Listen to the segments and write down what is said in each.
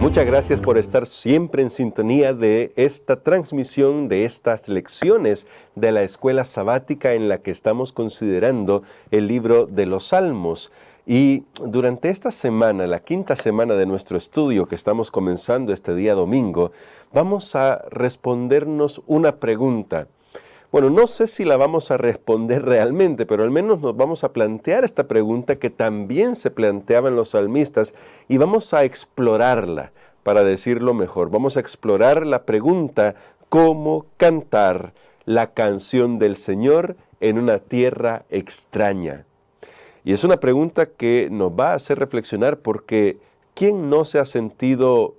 Muchas gracias por estar siempre en sintonía de esta transmisión, de estas lecciones de la escuela sabática en la que estamos considerando el libro de los Salmos. Y durante esta semana, la quinta semana de nuestro estudio que estamos comenzando este día domingo, vamos a respondernos una pregunta. Bueno, no sé si la vamos a responder realmente, pero al menos nos vamos a plantear esta pregunta que también se planteaban los salmistas y vamos a explorarla, para decirlo mejor. Vamos a explorar la pregunta, ¿cómo cantar la canción del Señor en una tierra extraña? Y es una pregunta que nos va a hacer reflexionar porque ¿quién no se ha sentido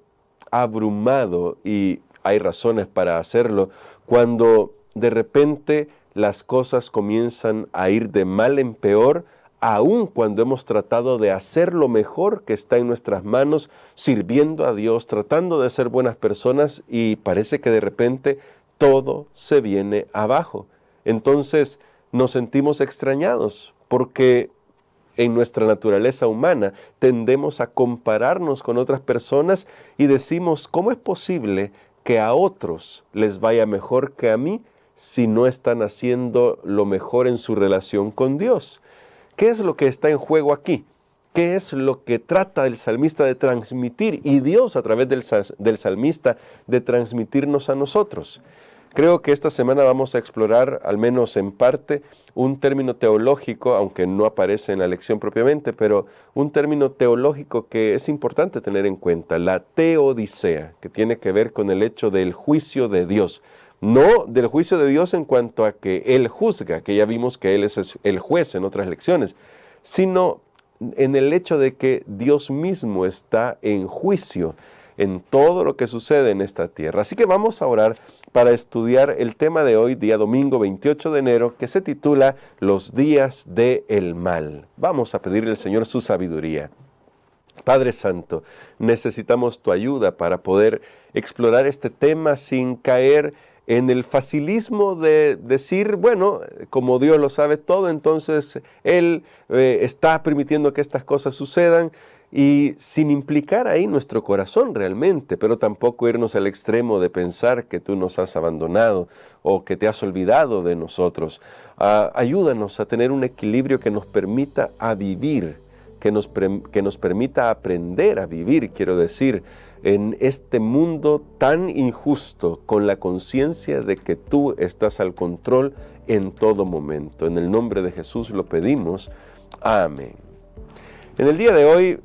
abrumado? Y hay razones para hacerlo cuando de repente las cosas comienzan a ir de mal en peor, aun cuando hemos tratado de hacer lo mejor que está en nuestras manos, sirviendo a Dios, tratando de ser buenas personas, y parece que de repente todo se viene abajo. Entonces nos sentimos extrañados, porque en nuestra naturaleza humana tendemos a compararnos con otras personas y decimos, ¿cómo es posible que a otros les vaya mejor que a mí si no están haciendo lo mejor en su relación con Dios? ¿Qué es lo que está en juego aquí? ¿Qué es lo que trata el salmista de transmitir y Dios a través del salmista de transmitirnos a nosotros? Creo que esta semana vamos a explorar, al menos en parte, un término teológico, aunque no aparece en la lección propiamente, pero un término teológico que es importante tener en cuenta, la teodicea, que tiene que ver con el hecho del juicio de Dios. No del juicio de Dios en cuanto a que Él juzga, que ya vimos que Él es el juez en otras lecciones, sino en el hecho de que Dios mismo está en juicio en todo lo que sucede en esta tierra. Así que vamos a orar para estudiar el tema de hoy, día domingo 28 de enero, que se titula Los días del mal. Vamos a pedirle al Señor su sabiduría. Padre Santo, necesitamos tu ayuda para poder explorar este tema sin caer en el facilismo de decir, bueno, como Dios lo sabe todo, entonces Él está permitiendo que estas cosas sucedan, y sin implicar ahí nuestro corazón realmente, pero tampoco irnos al extremo de pensar que tú nos has abandonado o que te has olvidado de nosotros. Ayúdanos a tener un equilibrio que nos permita a vivir, que nos permita aprender a vivir, quiero decir, en este mundo tan injusto, con la conciencia de que tú estás al control en todo momento. En el nombre de Jesús lo pedimos. Amén. En el día de hoy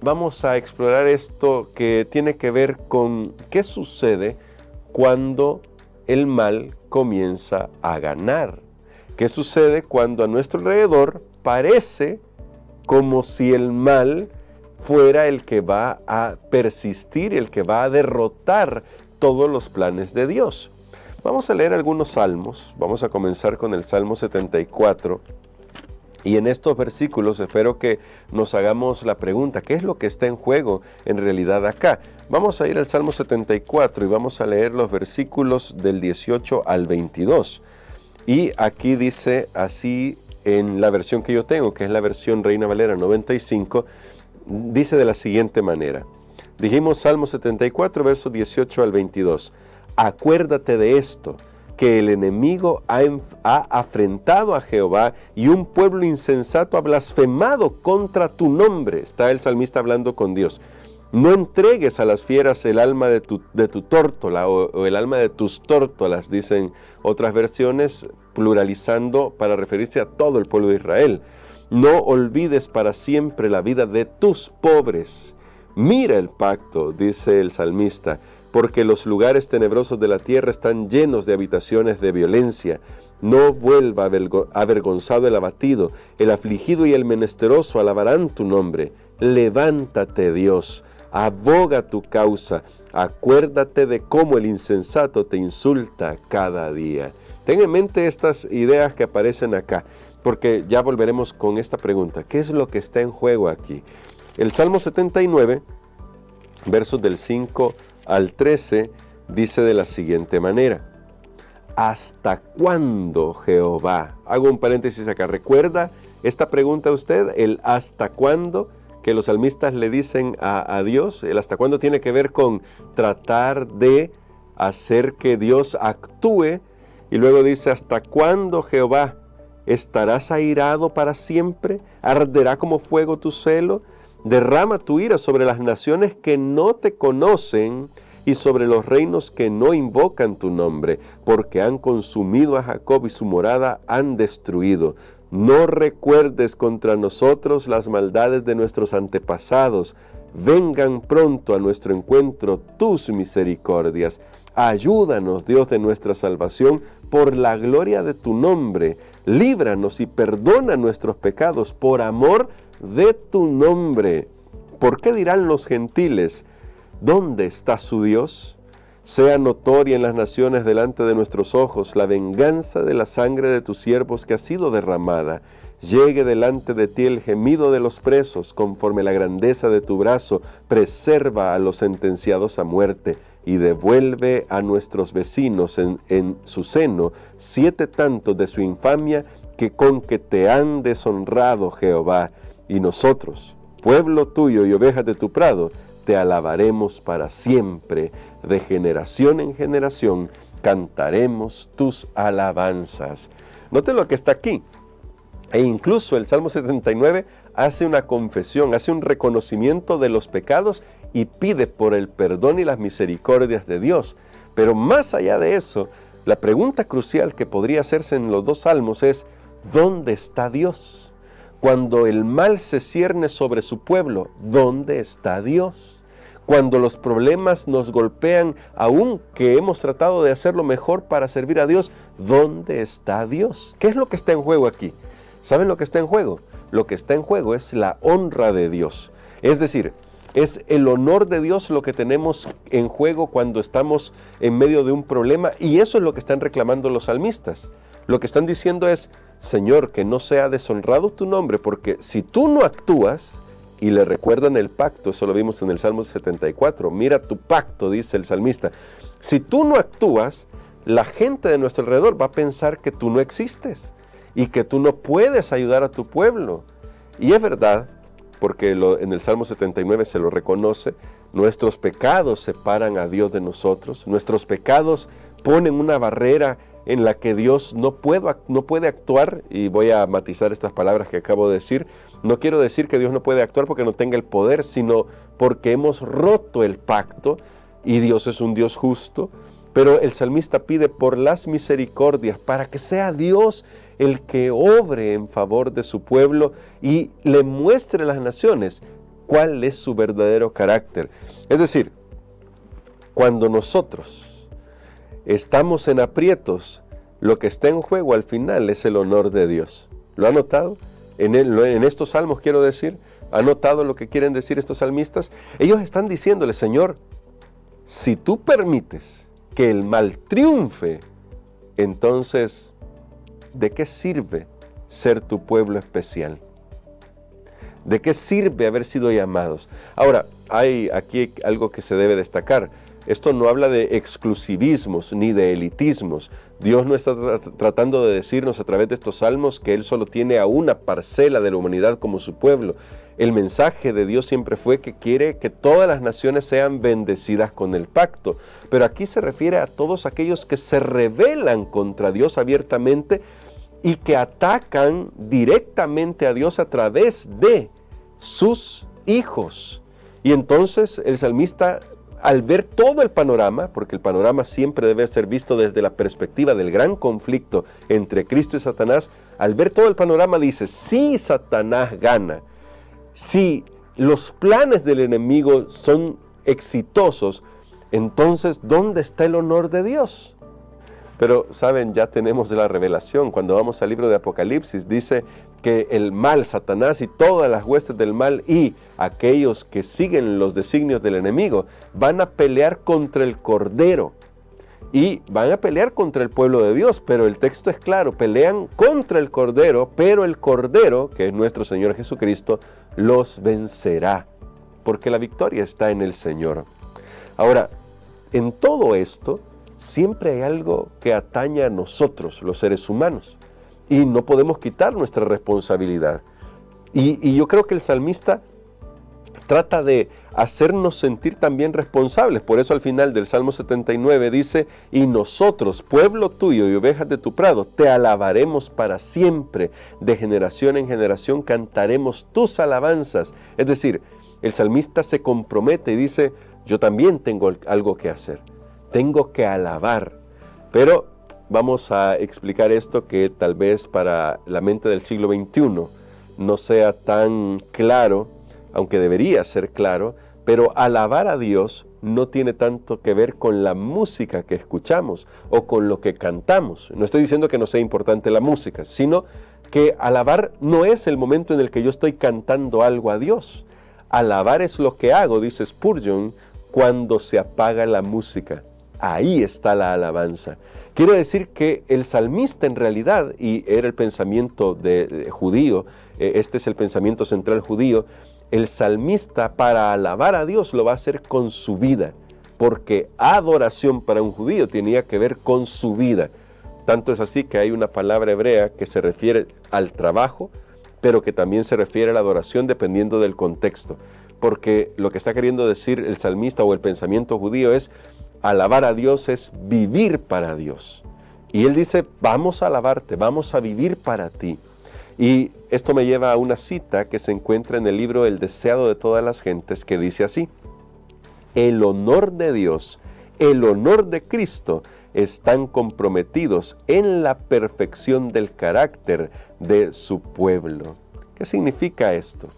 vamos a explorar esto que tiene que ver con qué sucede cuando el mal comienza a ganar. ¿Qué sucede cuando a nuestro alrededor parece como si el mal fuera el que va a persistir, el que va a derrotar todos los planes de Dios? Vamos a leer algunos salmos. Vamos a comenzar con el Salmo 74. Y en estos versículos espero que nos hagamos la pregunta, ¿qué es lo que está en juego en realidad acá? Vamos a ir al Salmo 74 y vamos a leer los versículos del 18 al 22. Y aquí dice así, en la versión que yo tengo, que es la versión Reina Valera 95, dice de la siguiente manera. Dijimos Salmo 74, versos 18 al 22. Acuérdate de esto, que el enemigo ha afrentado a Jehová y un pueblo insensato ha blasfemado contra tu nombre. Está el salmista hablando con Dios. No entregues a las fieras el alma de tu tórtola o el alma de tus tórtolas, dicen otras versiones, pluralizando para referirse a todo el pueblo de Israel. No olvides para siempre la vida de tus pobres. Mira el pacto, dice el salmista, porque los lugares tenebrosos de la tierra están llenos de habitaciones de violencia. No vuelva avergonzado el abatido, el afligido y el menesteroso alabarán tu nombre. Levántate, Dios, aboga tu causa, acuérdate de cómo el insensato te insulta cada día. Ten en mente estas ideas que aparecen acá, porque ya volveremos con esta pregunta. ¿Qué es lo que está en juego aquí? El Salmo 79, versos del 5 al 13, dice de la siguiente manera. ¿Hasta cuándo, Jehová? Hago un paréntesis acá. ¿Recuerda esta pregunta usted? El ¿hasta cuándo? que los salmistas le dicen a Dios, el hasta cuándo tiene que ver con tratar de hacer que Dios actúe, y luego dice, ¿hasta cuándo, Jehová? ¿Estarás airado para siempre? ¿Arderá como fuego tu celo? Derrama tu ira sobre las naciones que no te conocen y sobre los reinos que no invocan tu nombre, porque han consumido a Jacob y su morada han destruido. No recuerdes contra nosotros las maldades de nuestros antepasados. Vengan pronto a nuestro encuentro tus misericordias. Ayúdanos, Dios de nuestra salvación, por la gloria de tu nombre. Líbranos y perdona nuestros pecados por amor de tu nombre. ¿Por qué dirán los gentiles? ¿Dónde está su Dios? Sea notoria en las naciones delante de nuestros ojos la venganza de la sangre de tus siervos que ha sido derramada. Llegue delante de ti el gemido de los presos, conforme la grandeza de tu brazo, preserva a los sentenciados a muerte, y devuelve a nuestros vecinos en su seno 7 tantos de su infamia con que te han deshonrado, Jehová. Y nosotros, pueblo tuyo y ovejas de tu prado, te alabaremos para siempre. De generación en generación cantaremos tus alabanzas. Noten lo que está aquí. E incluso el Salmo 79 hace una confesión, hace un reconocimiento de los pecados y pide por el perdón y las misericordias de Dios. Pero más allá de eso, la pregunta crucial que podría hacerse en los 2 salmos es, ¿dónde está Dios? Cuando el mal se cierne sobre su pueblo, ¿dónde está Dios? Cuando los problemas nos golpean, aun que hemos tratado de hacer lo mejor para servir a Dios, ¿dónde está Dios? ¿Qué es lo que está en juego aquí? ¿Saben lo que está en juego? Lo que está en juego es la honra de Dios. Es decir, es el honor de Dios lo que tenemos en juego cuando estamos en medio de un problema, y eso es lo que están reclamando los salmistas. Lo que están diciendo es, Señor, que no sea deshonrado tu nombre, porque si tú no actúas, y le recuerdan el pacto, eso lo vimos en el Salmo 74, mira tu pacto, dice el salmista. Si tú no actúas, la gente de nuestro alrededor va a pensar que tú no existes y que tú no puedes ayudar a tu pueblo. Y es verdad, porque en el Salmo 79 se lo reconoce, nuestros pecados separan a Dios de nosotros, nuestros pecados ponen una barrera en la que Dios no puede actuar, y voy a matizar estas palabras que acabo de decir. No quiero decir que Dios no puede actuar porque no tenga el poder, sino porque hemos roto el pacto, y Dios es un Dios justo. Pero el salmista pide por las misericordias, para que sea Dios el que obre en favor de su pueblo y le muestre a las naciones cuál es su verdadero carácter. Es decir, cuando nosotros estamos en aprietos, lo que está en juego al final es el honor de Dios. ¿Lo ha notado? En estos salmos quiero decir, ¿ha notado lo que quieren decir estos salmistas? Ellos están diciéndole, Señor, si tú permites que el mal triunfe, entonces, ¿de qué sirve ser tu pueblo especial? ¿De qué sirve haber sido llamados? Ahora, hay aquí algo que se debe destacar. Esto no habla de exclusivismos ni de elitismos. Dios no está tratando de decirnos a través de estos salmos que Él solo tiene a una parcela de la humanidad como su pueblo. El mensaje de Dios siempre fue que quiere que todas las naciones sean bendecidas con el pacto. Pero aquí se refiere a todos aquellos que se rebelan contra Dios abiertamente y que atacan directamente a Dios a través de sus hijos. Y entonces el salmista, al ver todo el panorama, porque el panorama siempre debe ser visto desde la perspectiva del gran conflicto entre Cristo y Satanás, al ver todo el panorama dice, si Satanás gana, si los planes del enemigo son exitosos, entonces, ¿dónde está el honor de Dios? Pero, ¿saben? Ya tenemos la revelación. Cuando vamos al libro de Apocalipsis, dice que el mal, Satanás y todas las huestes del mal y aquellos que siguen los designios del enemigo, van a pelear contra el Cordero. Y van a pelear contra el pueblo de Dios, pero el texto es claro, pelean contra el Cordero, pero el Cordero, que es nuestro Señor Jesucristo, los vencerá, porque la victoria está en el Señor. Ahora, en todo esto, siempre hay algo que atañe a nosotros, los seres humanos, y no podemos quitar nuestra responsabilidad. Y yo creo que el salmista trata de hacernos sentir también responsables. Por eso al final del Salmo 79 dice, y nosotros, pueblo tuyo y ovejas de tu prado, te alabaremos para siempre. De generación en generación cantaremos tus alabanzas. Es decir, el salmista se compromete y dice, yo también tengo algo que hacer. Tengo que alabar. Pero vamos a explicar esto que tal vez para la mente del siglo XXI no sea tan claro, aunque debería ser claro, pero alabar a Dios no tiene tanto que ver con la música que escuchamos o con lo que cantamos. No estoy diciendo que no sea importante la música, sino que alabar no es el momento en el que yo estoy cantando algo a Dios. Alabar es lo que hago, dice Spurgeon, cuando se apaga la música. Ahí está la alabanza. Quiere decir que el salmista en realidad, y era el pensamiento judío, este es el pensamiento central judío, el salmista para alabar a Dios lo va a hacer con su vida, porque adoración para un judío tenía que ver con su vida. Tanto es así que hay una palabra hebrea que se refiere al trabajo, pero que también se refiere a la adoración dependiendo del contexto. Porque lo que está queriendo decir el salmista o el pensamiento judío es, alabar a Dios es vivir para Dios. Y él dice, vamos a alabarte, vamos a vivir para ti. Y esto me lleva a una cita que se encuentra en el libro El deseado de todas las gentes, que dice así, el honor de Dios, el honor de Cristo están comprometidos en la perfección del carácter de su pueblo. ¿Qué significa esto?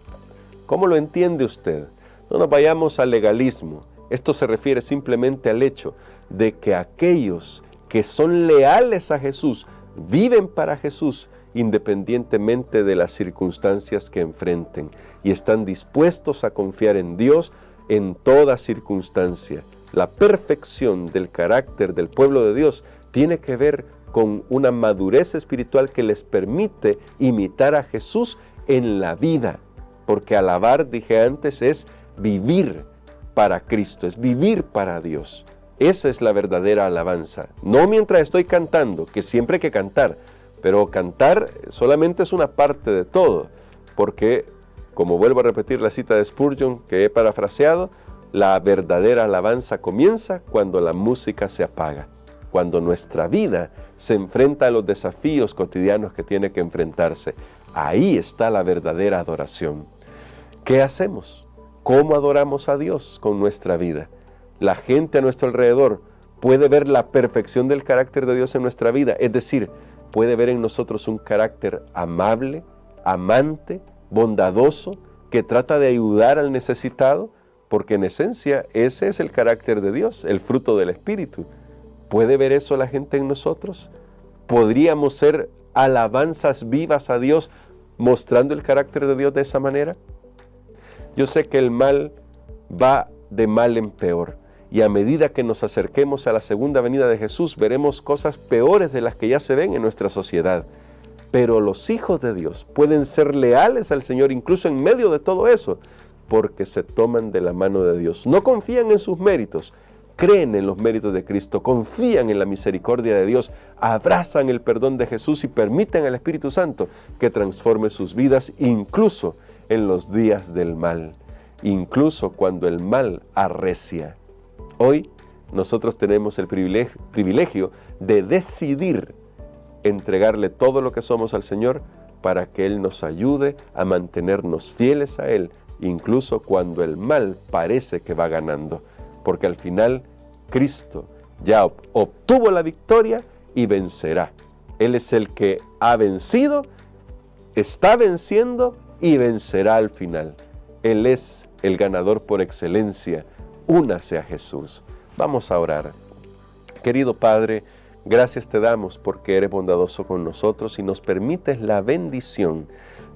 ¿Cómo lo entiende usted? No nos vayamos al legalismo. Esto se refiere simplemente al hecho de que aquellos que son leales a Jesús, viven para Jesús, independientemente de las circunstancias que enfrenten, y están dispuestos a confiar en Dios en toda circunstancia. La perfección del carácter del pueblo de Dios tiene que ver con una madurez espiritual que les permite imitar a Jesús en la vida, porque alabar, dije antes, es vivir para Cristo, es vivir para Dios. Esa es la verdadera alabanza. No mientras estoy cantando, que siempre hay que cantar, pero cantar solamente es una parte de todo, porque, como vuelvo a repetir la cita de Spurgeon que he parafraseado, la verdadera alabanza comienza cuando la música se apaga, cuando nuestra vida se enfrenta a los desafíos cotidianos que tiene que enfrentarse. Ahí está la verdadera adoración. ¿Qué hacemos? ¿Cómo adoramos a Dios con nuestra vida? La gente a nuestro alrededor puede ver la perfección del carácter de Dios en nuestra vida, es decir, puede ver en nosotros un carácter amable, amante, bondadoso, que trata de ayudar al necesitado, porque en esencia ese es el carácter de Dios, el fruto del Espíritu. ¿Puede ver eso la gente en nosotros? ¿Podríamos ser alabanzas vivas a Dios mostrando el carácter de Dios de esa manera? Yo sé que el mal va de mal en peor, y a medida que nos acerquemos a la segunda venida de Jesús, veremos cosas peores de las que ya se ven en nuestra sociedad. Pero los hijos de Dios pueden ser leales al Señor incluso en medio de todo eso, porque se toman de la mano de Dios. No confían en sus méritos, creen en los méritos de Cristo, confían en la misericordia de Dios, abrazan el perdón de Jesús y permiten al Espíritu Santo que transforme sus vidas incluso en los días del mal, incluso cuando el mal arrecia. Hoy nosotros tenemos el privilegio de decidir entregarle todo lo que somos al Señor para que Él nos ayude a mantenernos fieles a Él, incluso cuando el mal parece que va ganando, porque al final Cristo ya obtuvo la victoria y vencerá. Él es el que ha vencido, está venciendo y vencerá al final. Él es el ganador por excelencia. Únase a Jesús. Vamos a orar. Querido Padre, gracias te damos porque eres bondadoso con nosotros y nos permites la bendición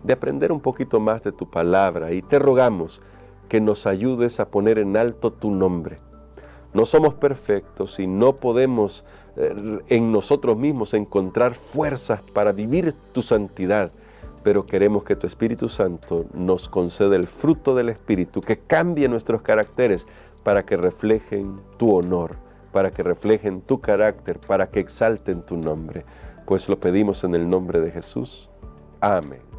de aprender un poquito más de tu palabra, y te rogamos que nos ayudes a poner en alto tu nombre. No somos perfectos y no podemos en nosotros mismos encontrar fuerzas para vivir tu santidad, pero queremos que tu Espíritu Santo nos conceda el fruto del Espíritu, que cambie nuestros caracteres para que reflejen tu honor, para que reflejen tu carácter, para que exalten tu nombre. Pues lo pedimos en el nombre de Jesús. Amén.